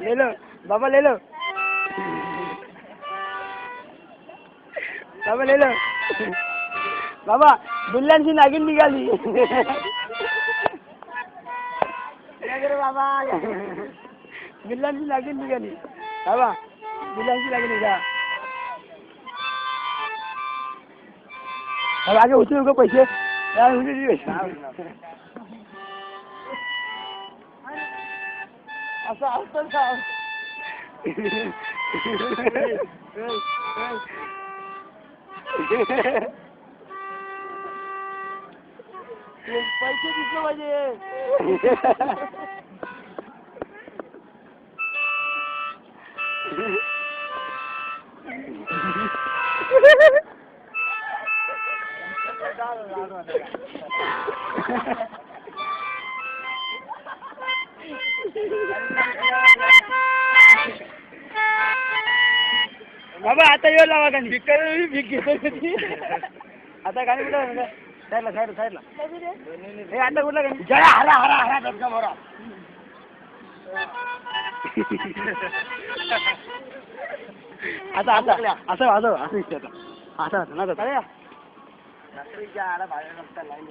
ले लो बाबा, ले लो बाबा, ले लो बाबा. बिल्ल्यांची नागिन निघाली. बाबा बिल्ल्यांची नागिन निघाली बाबा. बिल्ल्यांची नागिन निघा. आगे उचलू का पैसे? असं असतं का? पैसे दिसले पाहिजे. बाबा आता येऊ लावा गाणी. आता गाणी कुठं? साईडला साईडला साईडला. हे आता कुठला गाणी? जय हरा हरा हरा दर्गा मोरा. आता आता असं वाजव, असं इच्छा आता. असं असं ना आता या रात्रीच्या आला बाहेर नसता लाईन.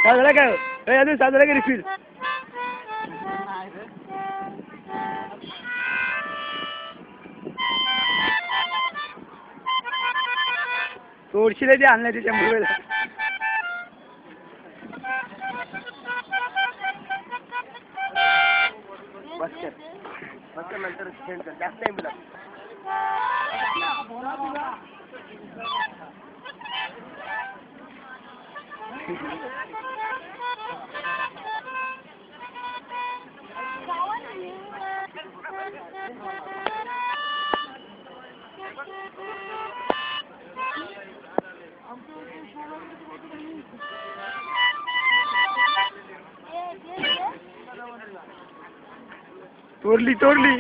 काय झालं काय? अजून साजरा की रिफिल. तोडशीला ते आणलं त्याच्या मुळे. बस कर नंतर सेंड कर. जास्त नाही मिळत. तोडली तोडली.